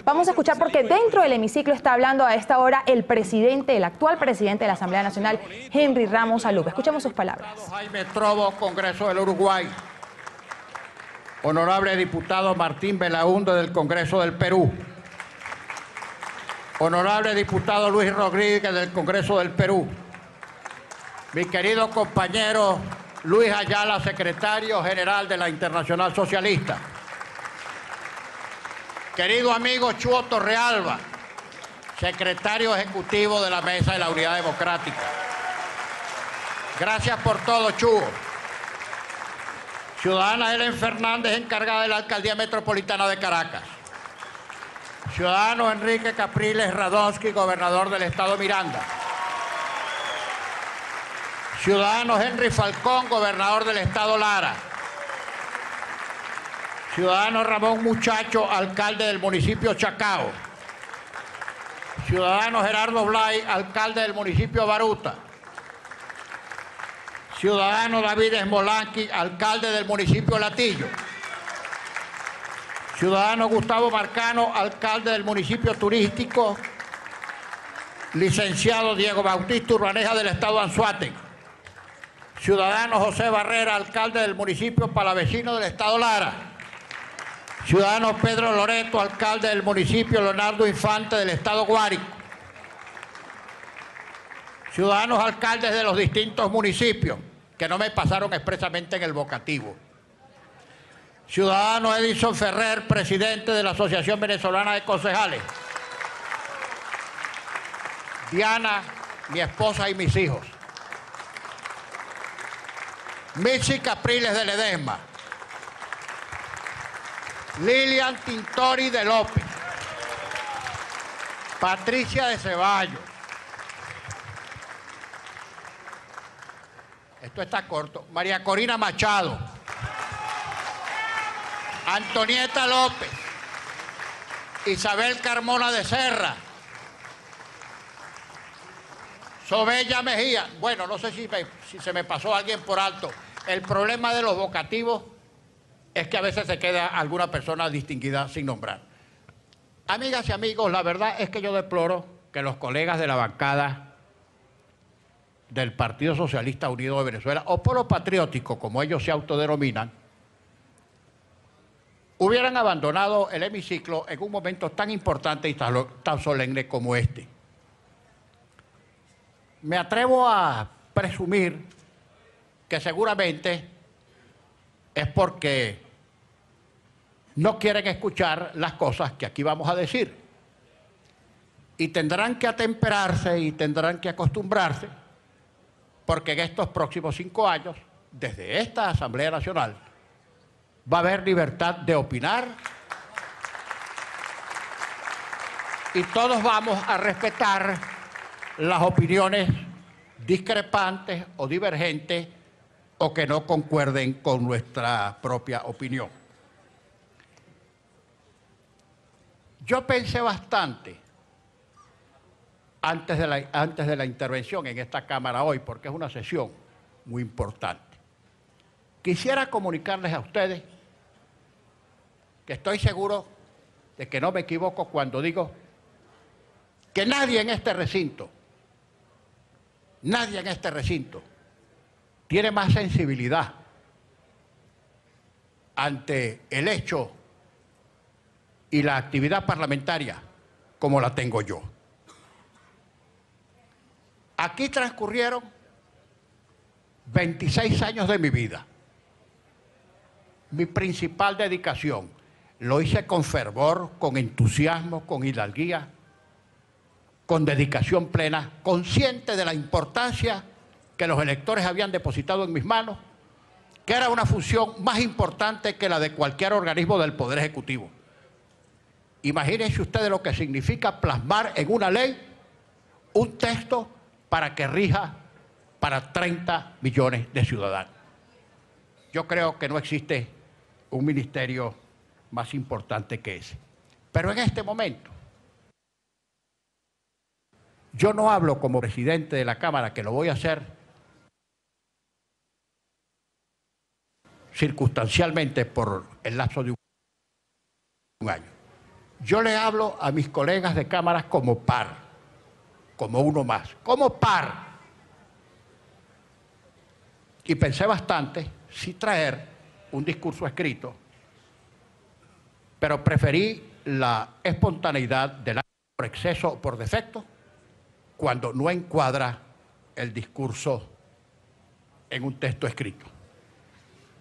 Vamos a escuchar porque dentro del hemiciclo está hablando a esta hora el actual presidente de la Asamblea Nacional, Henry Ramos Alupe. Escuchemos sus palabras. Jaime Trovo, Congreso del Uruguay. Honorable diputado Martín Belaúnde del Congreso del Perú. Honorable diputado Luis Rodríguez del Congreso del Perú. Mi querido compañero Luis Ayala, secretario general de la Internacional Socialista. Querido amigo Chuo Torrealba, secretario ejecutivo de la Mesa de la Unidad Democrática. Gracias por todo, Chuo. Ciudadana Helen Fernández, encargada de la Alcaldía Metropolitana de Caracas. Ciudadano Enrique Capriles Radonsky, gobernador del Estado Miranda. Ciudadano Henry Falcón, gobernador del Estado Lara. Ciudadano Ramón Muchacho, alcalde del municipio Chacao. Ciudadano Gerardo Blay, alcalde del municipio Baruta. Ciudadano David Esmolanqui, alcalde del municipio Latillo. Ciudadano Gustavo Marcano, alcalde del municipio turístico. Licenciado Diego Bautista Urbaneja del estado Anzoátegui. Ciudadano José Barrera, alcalde del municipio Palavecino del estado Lara. Ciudadano Pedro Loreto, alcalde del municipio Leonardo Infante del estado Guárico. Ciudadanos alcaldes de los distintos municipios que no me pasaron expresamente en el vocativo. Ciudadano Edison Ferrer, presidente de la Asociación Venezolana de Concejales. Diana, mi esposa y mis hijos. Mitzi Capriles de Ledesma. Lilian Tintori de López. Patricia de Ceballos. Esto está corto. María Corina Machado. Antonieta López. Isabel Carmona de Serra. Sobella Mejía. Bueno, no sé si se me pasó alguien por alto. El problema de los vocativos es que a veces se queda alguna persona distinguida sin nombrar. Amigas y amigos, la verdad es que yo deploro que los colegas de la bancada del Partido Socialista Unido de Venezuela, o Polo Patriótico, como ellos se autodenominan, hubieran abandonado el hemiciclo en un momento tan importante y tan solemne como este. Me atrevo a presumir que seguramente es porque no quieren escuchar las cosas que aquí vamos a decir. Y tendrán que atemperarse y tendrán que acostumbrarse, porque en estos próximos 5 años, desde esta Asamblea Nacional, va a haber libertad de opinar y todos vamos a respetar las opiniones discrepantes o divergentes o que no concuerden con nuestra propia opinión. Yo pensé bastante antes de la intervención en esta Cámara hoy, porque es una sesión muy importante. Quisiera comunicarles a ustedes que estoy seguro de que no me equivoco cuando digo que nadie en este recinto tiene más sensibilidad ante el hecho y la actividad parlamentaria como la tengo yo. Aquí transcurrieron 26 años de mi vida. Mi principal dedicación lo hice con fervor, con entusiasmo, con hidalguía, con dedicación plena, consciente de la importancia que los electores habían depositado en mis manos, que era una función más importante que la de cualquier organismo del Poder Ejecutivo. Imagínense ustedes lo que significa plasmar en una ley un texto para que rija para 30 millones de ciudadanos. Yo creo que no existe un ministerio más importante que ese. Pero en este momento, yo no hablo como presidente de la Cámara, que lo voy a hacer circunstancialmente por el lapso de un año. Yo le hablo a mis colegas de cámaras como par, como uno más, como par. Y pensé bastante si traer un discurso escrito, pero preferí la espontaneidad del acto por exceso o por defecto cuando no encuadra el discurso en un texto escrito.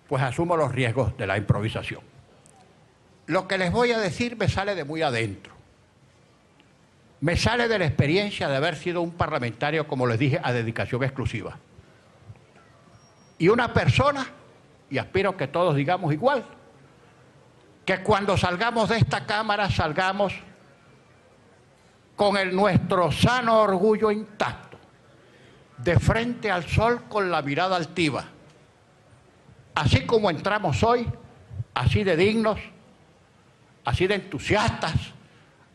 Pues asumo los riesgos de la improvisación. Lo que les voy a decir me sale de muy adentro. Me sale de la experiencia de haber sido un parlamentario, como les dije, a dedicación exclusiva. Y una persona, y aspiro que todos digamos igual, que cuando salgamos de esta Cámara salgamos con nuestro sano orgullo intacto, de frente al sol con la mirada altiva. Así como entramos hoy, así de dignos, así de entusiastas,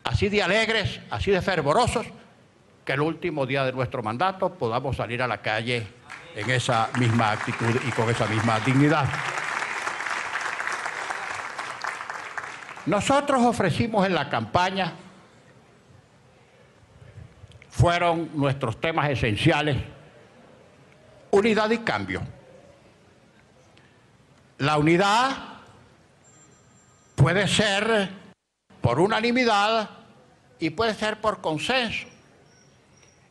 así de alegres, así de fervorosos, que el último día de nuestro mandato podamos salir a la calle en esa misma actitud y con esa misma dignidad. Nosotros ofrecimos en la campaña, fueron nuestros temas esenciales, unidad y cambio. La unidad puede ser por unanimidad y puede ser por consenso.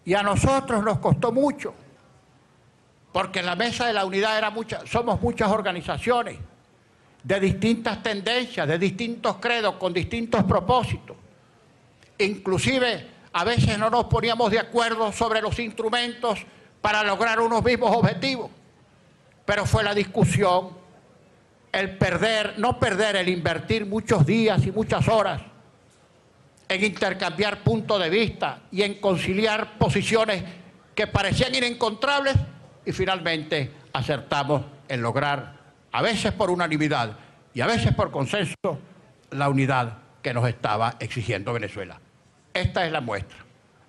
Y a nosotros nos costó mucho, porque en la mesa de la unidad somos muchas organizaciones de distintas tendencias, de distintos credos, con distintos propósitos. Inclusive a veces no nos poníamos de acuerdo sobre los instrumentos para lograr unos mismos objetivos, pero fue la discusión, el invertir muchos días y muchas horas en intercambiar puntos de vista y en conciliar posiciones que parecían inencontrables, y finalmente acertamos en lograr, a veces por unanimidad y a veces por consenso, la unidad que nos estaba exigiendo Venezuela. Esta es la muestra.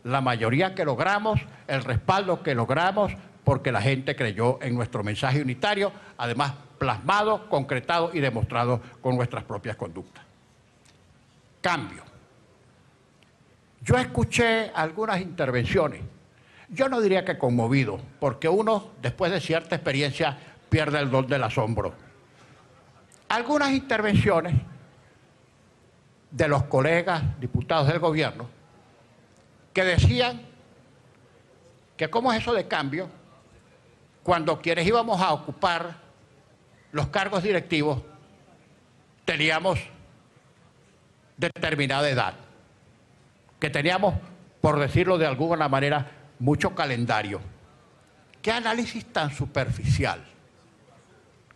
La mayoría que logramos, el respaldo que logramos, porque la gente creyó en nuestro mensaje unitario, además plasmado, concretado y demostrado con nuestras propias conductas. Cambio. Yo escuché algunas intervenciones. Yo no diría que conmovido, porque uno, después de cierta experiencia, pierde el don del asombro. Algunas intervenciones de los colegas diputados del gobierno que decían que cómo es eso de cambio cuando quienes íbamos a ocupar los cargos directivos teníamos determinada edad, que teníamos, por decirlo de alguna manera, mucho calendario. ¿Qué análisis tan superficial?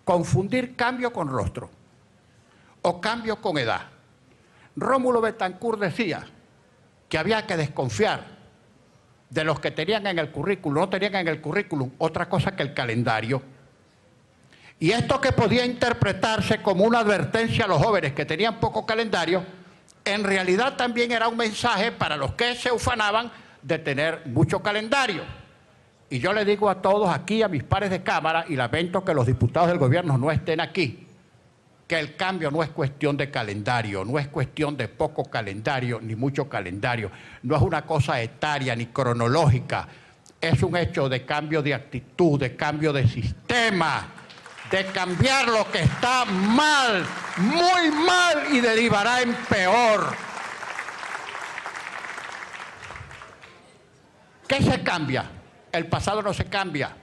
Confundir cambio con rostro o cambio con edad. Rómulo Betancourt decía que había que desconfiar de los que tenían en el currículum, no tenían en el currículum otra cosa que el calendario. Y esto que podía interpretarse como una advertencia a los jóvenes que tenían poco calendario, en realidad también era un mensaje para los que se ufanaban de tener mucho calendario. Y yo le digo a todos aquí, a mis pares de Cámara, y lamento que los diputados del gobierno no estén aquí, que el cambio no es cuestión de calendario, no es cuestión de poco calendario ni mucho calendario, no es una cosa etaria ni cronológica, es un hecho de cambio de actitud, de cambio de sistema, de cambiar lo que está mal, muy mal, y derivará en peor. ¿Qué se cambia? El pasado no se cambia.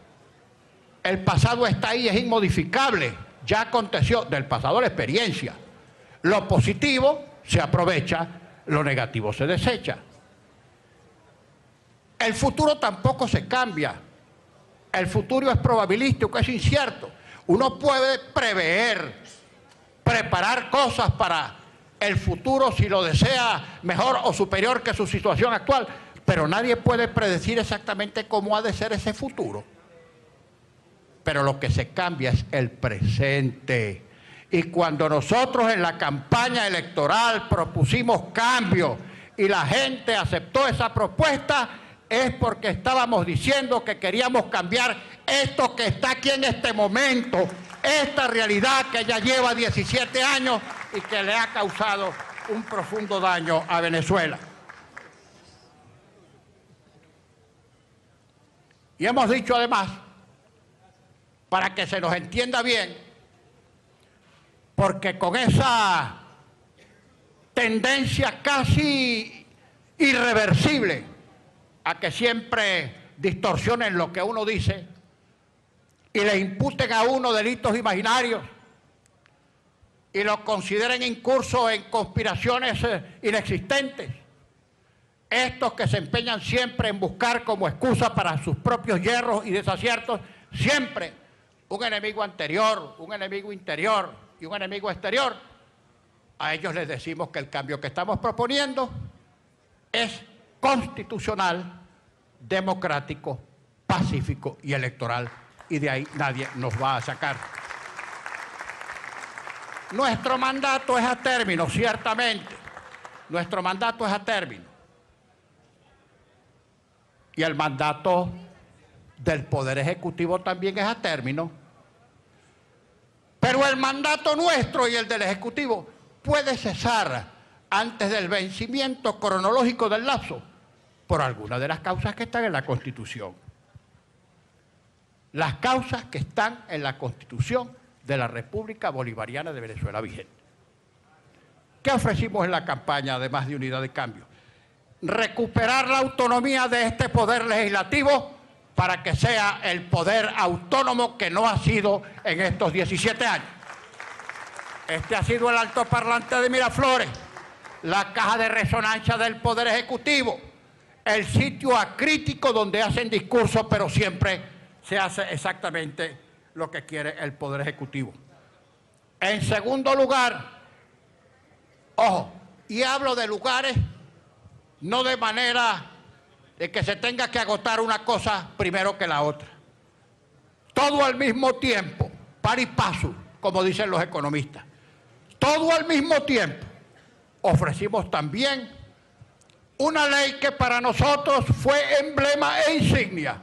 El pasado está ahí, es inmodificable. Ya aconteció, del pasado la experiencia. Lo positivo se aprovecha, lo negativo se desecha. El futuro tampoco se cambia. El futuro es probabilístico, es incierto. Uno puede prever, preparar cosas para el futuro si lo desea mejor o superior que su situación actual, pero nadie puede predecir exactamente cómo ha de ser ese futuro. Pero lo que se cambia es el presente. Y cuando nosotros en la campaña electoral propusimos cambio y la gente aceptó esa propuesta, es porque estábamos diciendo que queríamos cambiar esto que está aquí en este momento, esta realidad que ya lleva 17 años y que le ha causado un profundo daño a Venezuela. Y hemos dicho además, para que se nos entienda bien, porque con esa tendencia casi irreversible a que siempre distorsionen lo que uno dice y le imputen a uno delitos imaginarios y lo consideren incurso en conspiraciones inexistentes, estos que se empeñan siempre en buscar como excusa para sus propios yerros y desaciertos, siempre un enemigo anterior, un enemigo interior y un enemigo exterior, a ellos les decimos que el cambio que estamos proponiendo es constitucional, democrático, pacífico y electoral, y de ahí nadie nos va a sacar. Nuestro mandato es a término, ciertamente. Nuestro mandato es a término. Y el mandato del Poder Ejecutivo también es a término. Pero el mandato nuestro y el del Ejecutivo puede cesar antes del vencimiento cronológico del lapso por alguna de las causas que están en la Constitución. Las causas que están en la Constitución de la República Bolivariana de Venezuela vigente. ¿Qué ofrecimos en la campaña, además de Unidad de Cambio? Recuperar la autonomía de este poder legislativo para que sea el poder autónomo que no ha sido en estos 17 años. Este ha sido el altoparlante de Miraflores, la caja de resonancia del Poder Ejecutivo, el sitio acrítico donde hacen discursos, pero siempre se hace exactamente lo que quiere el Poder Ejecutivo. En segundo lugar, ojo, y hablo de lugares no de manera de que se tenga que agotar una cosa primero que la otra. Todo al mismo tiempo, pari passu, como dicen los economistas. Todo al mismo tiempo. Ofrecimos también una ley que para nosotros fue emblema e insignia,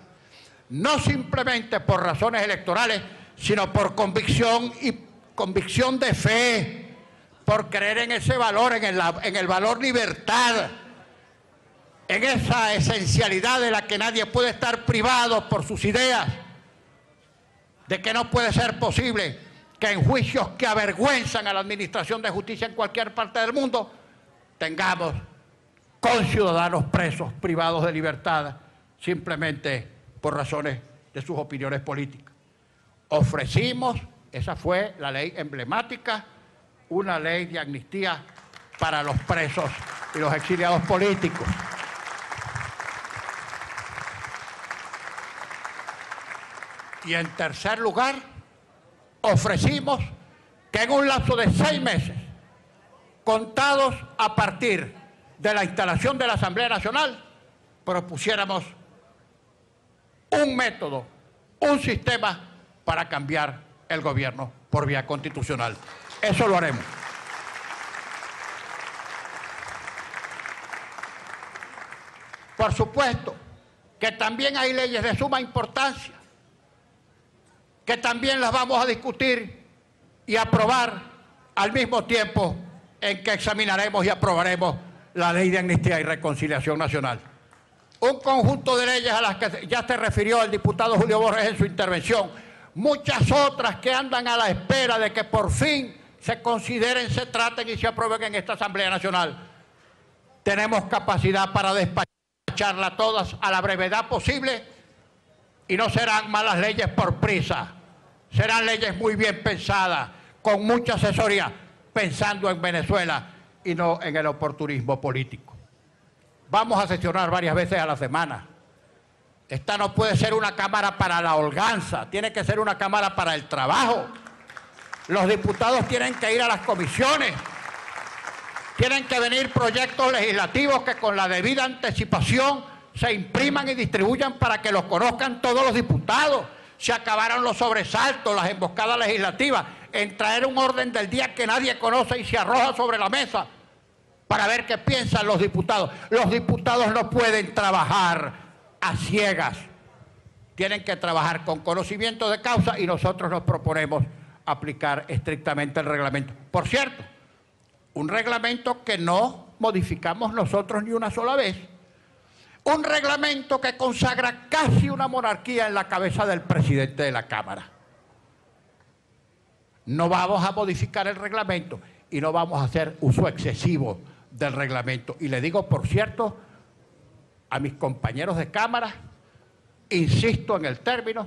no simplemente por razones electorales, sino por convicción y convicción de fe, por creer en ese valor, en el valor libertad, en esa esencialidad de la que nadie puede estar privado por sus ideas, de que no puede ser posible que en juicios que avergüenzan a la administración de justicia en cualquier parte del mundo tengamos conciudadanos presos, privados de libertad, simplemente por razones de sus opiniones políticas. Ofrecimos, esa fue la ley emblemática, una ley de amnistía para los presos y los exiliados políticos. Y en tercer lugar, ofrecimos que en un lapso de 6 meses, contados a partir de la instalación de la Asamblea Nacional, propusiéramos un método, un sistema para cambiar el gobierno por vía constitucional. Eso lo haremos. Por supuesto que también hay leyes de suma importancia, que también las vamos a discutir y aprobar al mismo tiempo en que examinaremos y aprobaremos la Ley de Amnistía y Reconciliación Nacional. Un conjunto de leyes a las que ya se refirió el diputado Julio Borges en su intervención, muchas otras que andan a la espera de que por fin se consideren, se traten y se aprueben en esta Asamblea Nacional. Tenemos capacidad para despacharlas todas a la brevedad posible y no serán malas leyes por prisa. Serán leyes muy bien pensadas, con mucha asesoría, pensando en Venezuela y no en el oportunismo político. Vamos a sesionar varias veces a la semana. Esta no puede ser una cámara para la holganza, tiene que ser una cámara para el trabajo. Los diputados tienen que ir a las comisiones, tienen que venir proyectos legislativos que con la debida anticipación se impriman y distribuyan para que los conozcan todos los diputados. Se acabaron los sobresaltos, las emboscadas legislativas, en traer un orden del día que nadie conoce y se arroja sobre la mesa para ver qué piensan los diputados. Los diputados no pueden trabajar a ciegas, tienen que trabajar con conocimiento de causa y nosotros nos proponemos aplicar estrictamente el reglamento. Por cierto, Un reglamento que no modificamos nosotros ni una sola vez. Un reglamento que consagra casi una monarquía en la cabeza del presidente de la Cámara. No vamos a modificar el reglamento y no vamos a hacer uso excesivo del reglamento. Y le digo, por cierto, a mis compañeros de Cámara, insisto en el término,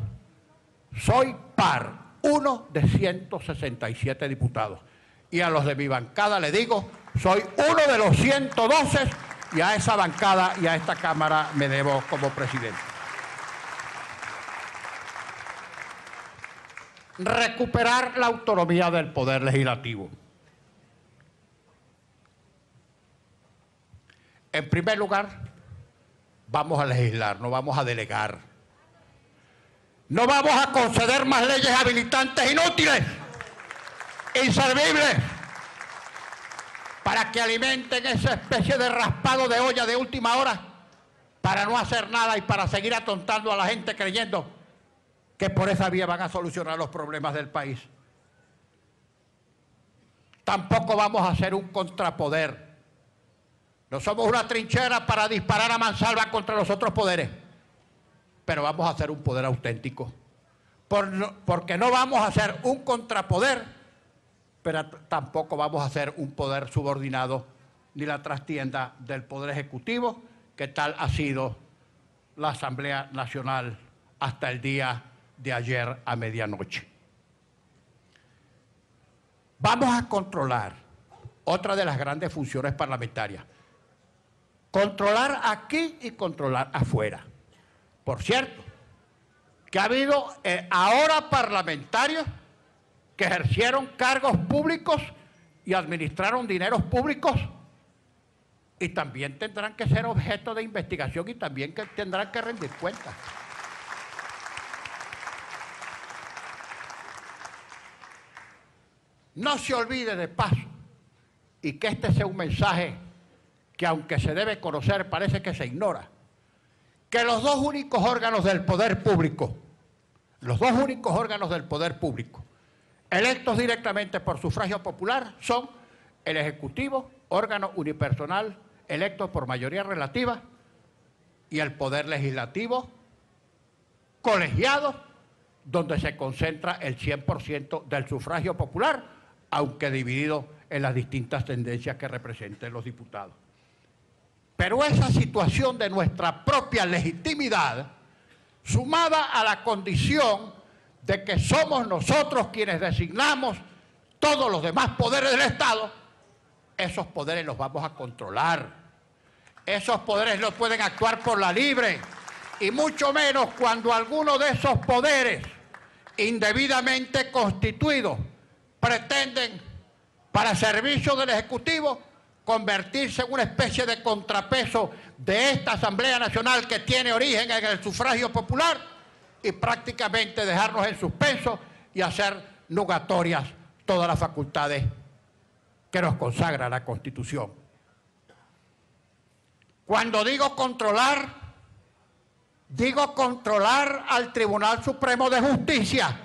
soy par, uno de 167 diputados. Y a los de mi bancada le digo, soy uno de los 112 y a esa bancada y a esta Cámara me debo como presidente. Recuperar la autonomía del Poder Legislativo. En primer lugar, vamos a legislar, no vamos a delegar. No vamos a conceder más leyes habilitantes inútiles, inservibles, para que alimenten esa especie de raspado de olla de última hora, para no hacer nada y para seguir atontando a la gente creyendo que por esa vía van a solucionar los problemas del país. Tampoco vamos a hacer un contrapoder. No somos una trinchera para disparar a mansalva contra los otros poderes, pero vamos a hacer un poder auténtico. Porque no vamos a hacer un contrapoder, pero tampoco vamos a hacer un poder subordinado ni la trastienda del Poder Ejecutivo, que tal ha sido la Asamblea Nacional hasta el día de ayer a medianoche. Vamos a controlar otra de las grandes funciones parlamentarias. Controlar aquí y controlar afuera. Por cierto, que ha habido ahora parlamentarios que ejercieron cargos públicos y administraron dineros públicos y también tendrán que ser objeto de investigación y también que tendrán que rendir cuentas. No se olvide de paso, y que este sea un mensaje que aunque se debe conocer, parece que se ignora, que los dos únicos órganos del poder público, electos directamente por sufragio popular, son el Ejecutivo, órgano unipersonal, electo por mayoría relativa, y el Poder Legislativo, colegiado, donde se concentra el 100% del sufragio popular, aunque dividido en las distintas tendencias que representen los diputados. Pero esa situación de nuestra propia legitimidad, sumada a la condición de que somos nosotros quienes designamos todos los demás poderes del Estado, esos poderes los vamos a controlar. Esos poderes no pueden actuar por la libre, y mucho menos cuando alguno de esos poderes indebidamente constituidos pretenden, para servicio del Ejecutivo, convertirse en una especie de contrapeso de esta Asamblea Nacional que tiene origen en el sufragio popular y prácticamente dejarnos en suspenso y hacer nugatorias todas las facultades que nos consagra la Constitución. Cuando digo controlar al Tribunal Supremo de Justicia.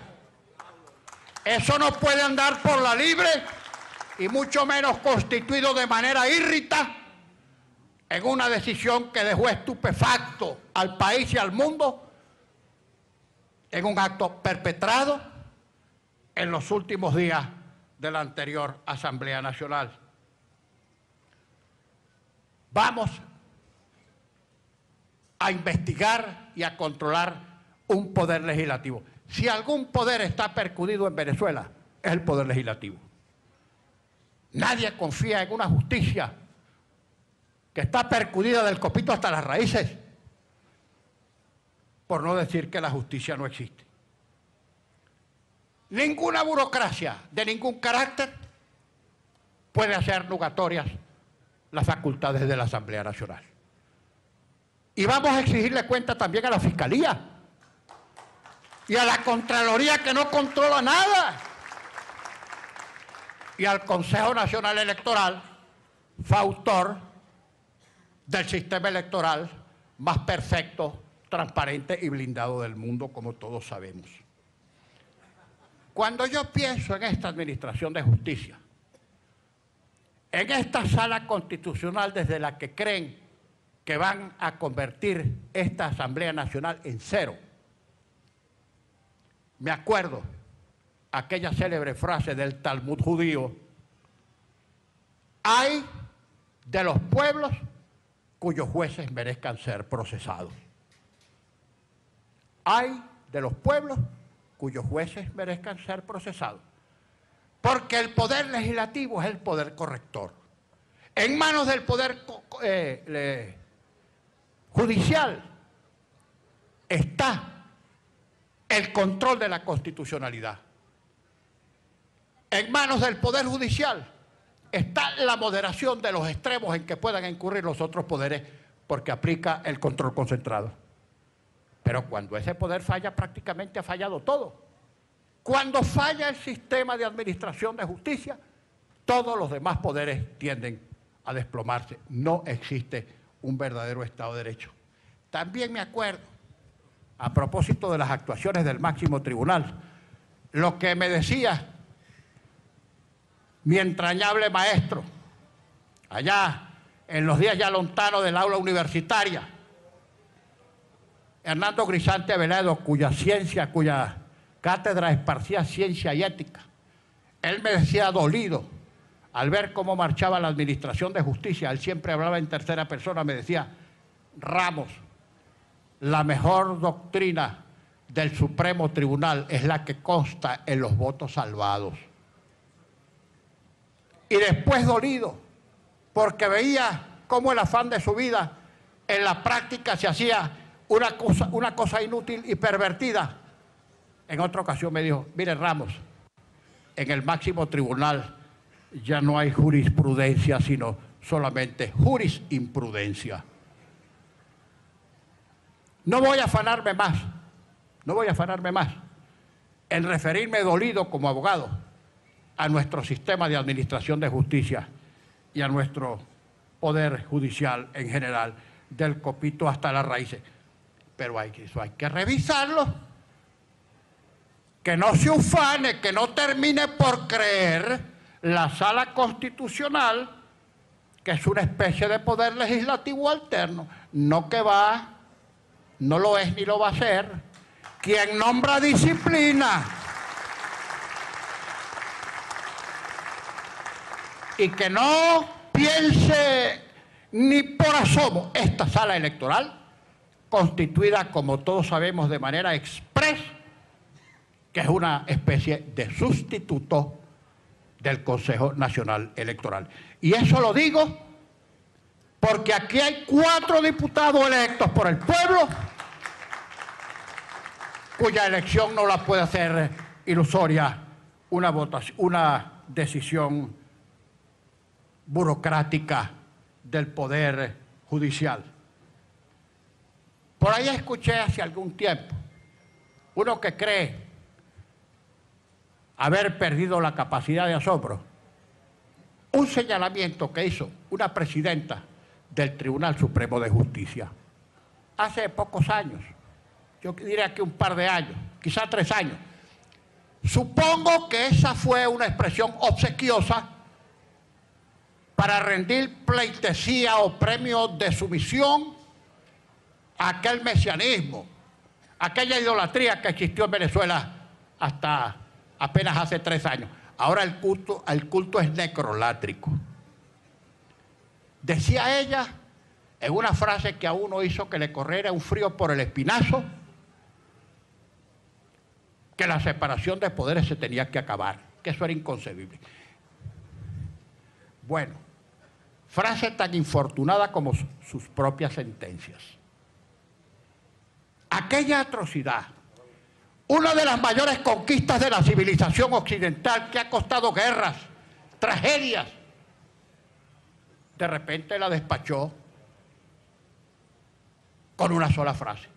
Eso no puede andar por la libre y mucho menos constituido de manera írrita en una decisión que dejó estupefacto al país y al mundo en un acto perpetrado en los últimos días de la anterior Asamblea Nacional. Vamos a investigar y a controlar un poder legislativo. Si algún poder está percudido en Venezuela, es el poder legislativo. Nadie confía en una justicia que está percudida del copito hasta las raíces, por no decir que la justicia no existe. Ninguna burocracia de ningún carácter puede hacer nugatorias las facultades de la Asamblea Nacional. Y vamos a exigirle cuenta también a la Fiscalía y a la Contraloría, que no controla nada, y al Consejo Nacional Electoral, fautor del sistema electoral más perfecto, transparente y blindado del mundo, como todos sabemos. Cuando yo pienso en esta administración de justicia, en esta sala constitucional desde la que creen que van a convertir esta Asamblea Nacional en cero. Me acuerdo aquella célebre frase del Talmud judío: hay de los pueblos cuyos jueces merezcan ser procesados. Hay de los pueblos cuyos jueces merezcan ser procesados. Porque el poder legislativo es el poder corrector. En manos del poder judicial está el control de la constitucionalidad. En manos del poder judicial está la moderación de los extremos en que puedan incurrir los otros poderes, porque aplica el control concentrado. Pero cuando ese poder falla, prácticamente ha fallado todo. Cuando falla el sistema de administración de justicia, todos los demás poderes tienden a desplomarse. No existe un verdadero Estado de Derecho. También me acuerdo, a propósito de las actuaciones del máximo tribunal, lo que me decía mi entrañable maestro, allá en los días ya lontanos del aula universitaria, Hernando Grisante Veledo, cuya cátedra esparcía ciencia y ética. Él me decía dolido al ver cómo marchaba la administración de justicia. Él siempre hablaba en tercera persona, me decía: Ramos, la mejor doctrina del Supremo Tribunal es la que consta en los votos salvados. Y después dolido, porque veía cómo el afán de su vida en la práctica se hacía una cosa inútil y pervertida. En otra ocasión me dijo: mire, Ramos, en el máximo tribunal ya no hay jurisprudencia, sino solamente jurisprudencia. No voy a afanarme más en referirme dolido como abogado a nuestro sistema de administración de justicia y a nuestro poder judicial en general, del copito hasta las raíces. Pero eso hay que revisarlo. Que no se ufane, que no termine por creer la Sala Constitucional que es una especie de poder legislativo alterno. No que va, no lo es ni lo va a ser. Quien nombra disciplina y que no piense ni por asomo esta sala electoral, constituida, como todos sabemos, de manera exprés, que es una especie de sustituto del Consejo Nacional Electoral. Y eso lo digo porque aquí hay 4 diputados electos por el pueblo, cuya elección no la puede hacer ilusoria una decisión burocrática del Poder Judicial. Por ahí escuché hace algún tiempo uno que cree haber perdido la capacidad de asombro, un señalamiento que hizo una presidenta del Tribunal Supremo de Justicia hace pocos años, yo diría que un par de años, quizá 3 años. Supongo que esa fue una expresión obsequiosa para rendir pleitesía o premio de sumisión a aquel mesianismo, aquella idolatría que existió en Venezuela hasta apenas hace 3 años. Ahora el culto es necrolátrico. Decía ella en una frase que a uno hizo que le corriera un frío por el espinazo, que la separación de poderes se tenía que acabar, que eso era inconcebible. Bueno, frase tan infortunada como sus propias sentencias. Aquella atrocidad, una de las mayores conquistas de la civilización occidental, que ha costado guerras, tragedias, de repente la despachó con una sola frase: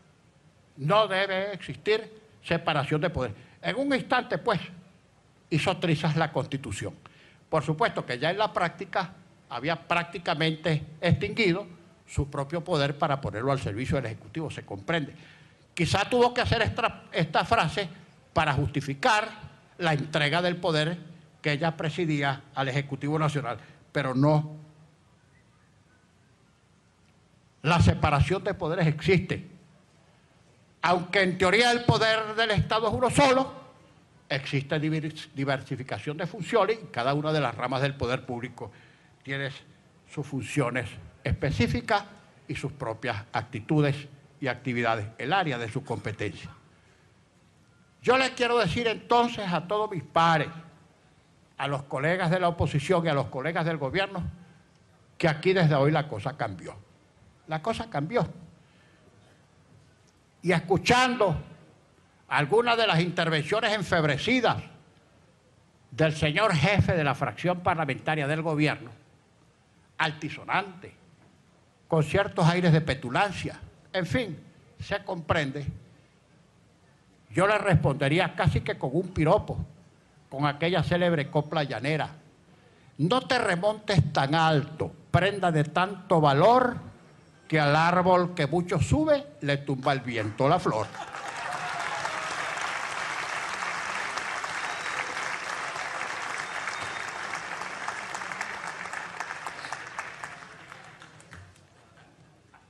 no debe existir separación de poder. En un instante, pues, hizo trizas la Constitución. Por supuesto que ya en la práctica había prácticamente extinguido su propio poder para ponerlo al servicio del Ejecutivo, se comprende. Quizá tuvo que hacer esta frase para justificar la entrega del poder que ella presidía al Ejecutivo Nacional. pero no. La separación de poderes existe. Aunque en teoría el poder del Estado es uno solo, existe diversificación de funciones y cada una de las ramas del poder público tiene sus funciones específicas y sus propias actitudes y actividades, el área de su competencia. Yo les quiero decir entonces a todos mis pares, a los colegas de la oposición y a los colegas del gobierno, que aquí desde hoy la cosa cambió. La cosa cambió. Y escuchando algunas de las intervenciones enfebrecidas del señor jefe de la fracción parlamentaria del gobierno, altisonante, con ciertos aires de petulancia, en fin, se comprende, yo le respondería casi que con un piropo, con aquella célebre copla llanera: no te remontes tan alto, prenda de tanto valor, que al árbol que mucho sube le tumba el viento la flor.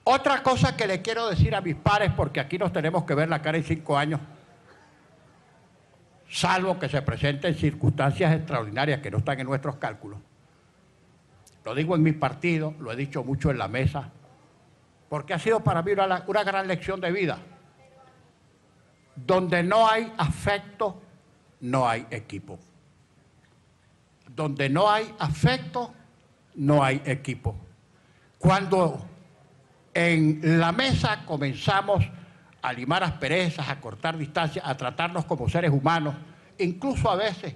Otra cosa que le quiero decir a mis pares, porque aquí nos tenemos que ver la cara en 5 años, salvo que se presenten circunstancias extraordinarias que no están en nuestros cálculos. Lo digo en mi partido, lo he dicho mucho en la mesa, porque ha sido para mí una gran lección de vida. Donde no hay afecto, no hay equipo. Donde no hay afecto, no hay equipo. Cuando en la mesa comenzamos a limar asperezas, a cortar distancias, a tratarnos como seres humanos, incluso a veces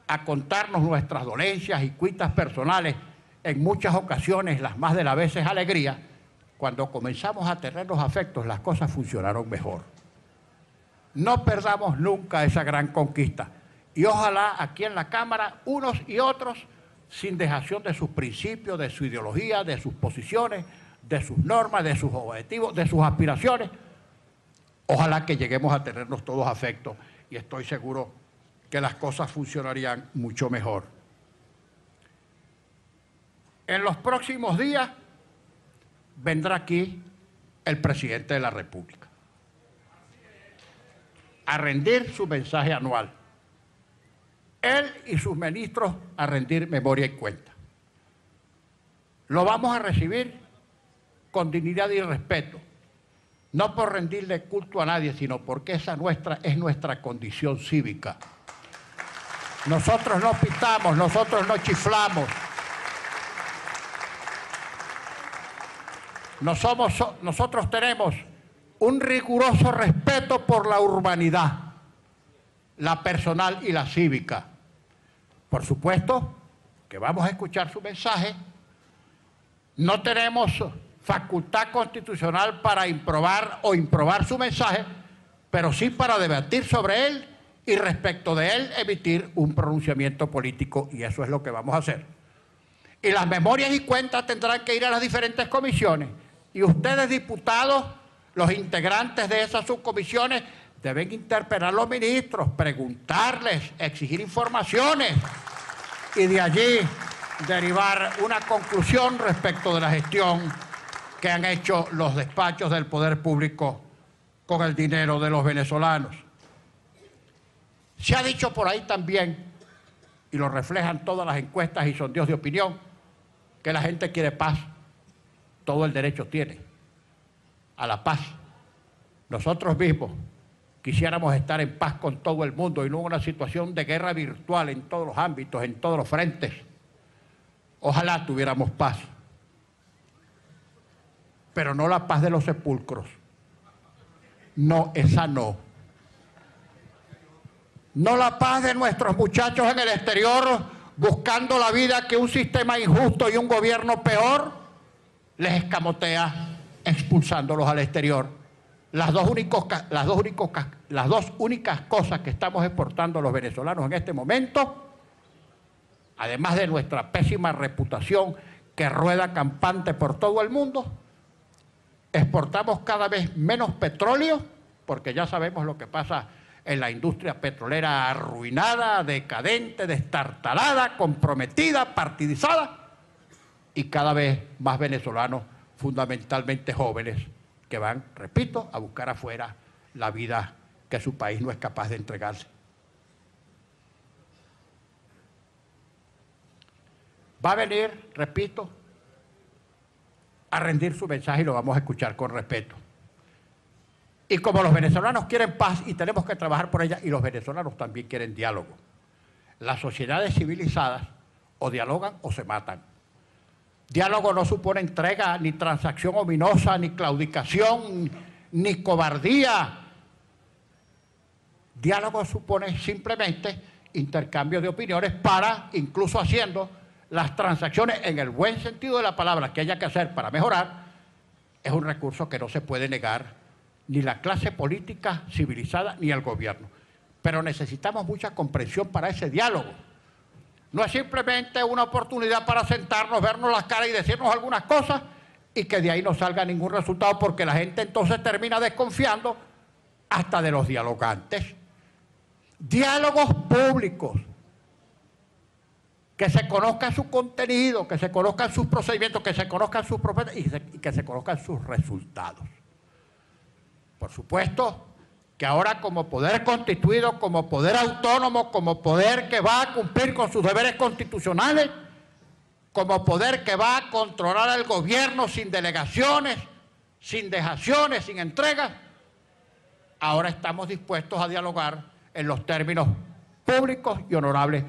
a contarnos nuestras dolencias y cuitas personales, en muchas ocasiones, las más de las veces alegría, cuando comenzamos a tener los afectos, las cosas funcionaron mejor. No perdamos nunca esa gran conquista. Y ojalá aquí en la Cámara, unos y otros, sin dejación de sus principios, de su ideología, de sus posiciones, de sus normas, de sus objetivos, de sus aspiraciones, ojalá que lleguemos a tenernos todos afectos y estoy seguro que las cosas funcionarían mucho mejor. En los próximos días vendrá aquí el presidente de la República a rendir su mensaje anual. Él y sus ministros a rendir memoria y cuenta. Lo vamos a recibir con dignidad y respeto, no por rendirle culto a nadie, sino porque esa es nuestra condición cívica. Nosotros no pitamos, nosotros no chiflamos. Nosotros tenemos un riguroso respeto por la urbanidad, la personal y la cívica. Por supuesto que vamos a escuchar su mensaje. No tenemos facultad constitucional para improbar o improbar su mensaje, pero sí para debatir sobre él y respecto de él emitir un pronunciamiento político, y eso es lo que vamos a hacer. Y las memorias y cuentas tendrán que ir a las diferentes comisiones. Y ustedes, diputados, los integrantes de esas subcomisiones, deben interpelar a los ministros, preguntarles, exigir informaciones y de allí derivar una conclusión respecto de la gestión que han hecho los despachos del poder público con el dinero de los venezolanos. Se ha dicho por ahí también, y lo reflejan todas las encuestas y sondeos de opinión, que la gente quiere paz. Todo el derecho tiene a la paz. Nosotros mismos quisiéramos estar en paz con todo el mundo y no una situación de guerra virtual en todos los ámbitos, en todos los frentes. Ojalá tuviéramos paz, pero no la paz de los sepulcros. No, esa no. No la paz de nuestros muchachos en el exterior buscando la vida que un sistema injusto y un gobierno peor les escamotea expulsándolos al exterior. Las dos únicas cosas que estamos exportando los venezolanos en este momento, además de nuestra pésima reputación que rueda campante por todo el mundo, exportamos cada vez menos petróleo, porque ya sabemos lo que pasa en la industria petrolera arruinada, decadente, destartalada, comprometida, partidizada, y cada vez más venezolanos, fundamentalmente jóvenes, que van, repito, a buscar afuera la vida que su país no es capaz de entregarse. Va a venir, repito, a rendir su mensaje y lo vamos a escuchar con respeto. Y como los venezolanos quieren paz y tenemos que trabajar por ella, y los venezolanos también quieren diálogo. Las sociedades civilizadas o dialogan o se matan. Diálogo no supone entrega, ni transacción ominosa, ni claudicación, ni cobardía. Diálogo supone simplemente intercambio de opiniones para, incluso haciendo las transacciones en el buen sentido de la palabra que haya que hacer para mejorar, es un recurso que no se puede negar ni la clase política civilizada ni el gobierno. Pero necesitamos mucha comprensión para ese diálogo. No es simplemente una oportunidad para sentarnos, vernos las caras y decirnos algunas cosas y que de ahí no salga ningún resultado, porque la gente entonces termina desconfiando hasta de los dialogantes. Diálogos públicos, que se conozca su contenido, que se conozcan sus procedimientos, que se conozcan sus propuestas y que se conozcan sus resultados. Por supuesto que ahora, como poder constituido, como poder autónomo, como poder que va a cumplir con sus deberes constitucionales, como poder que va a controlar al gobierno sin delegaciones, sin dejaciones, sin entregas, ahora estamos dispuestos a dialogar en los términos públicos y honorables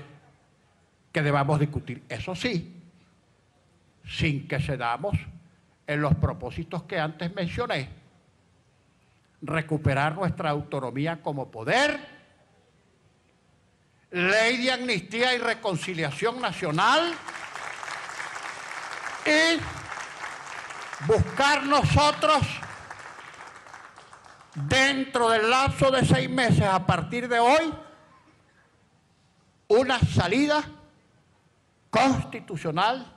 que debamos discutir. Eso sí, sin que cedamos en los propósitos que antes mencioné: recuperar nuestra autonomía como poder, ley de amnistía y reconciliación nacional, y buscar nosotros, dentro del lapso de 6 meses a partir de hoy, una salida constitucional,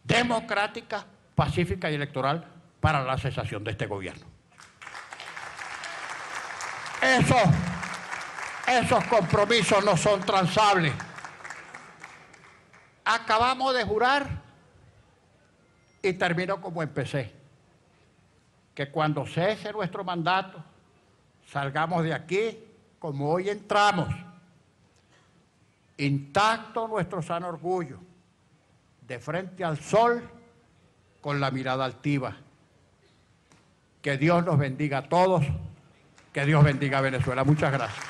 democrática, pacífica y electoral para la cesación de este gobierno. Esos compromisos no son transables. Acabamos de jurar, y termino como empecé, que cuando cese nuestro mandato, salgamos de aquí como hoy entramos, intacto nuestro sano orgullo, de frente al sol, con la mirada altiva. Que Dios nos bendiga a todos, que Dios bendiga a Venezuela. Muchas gracias.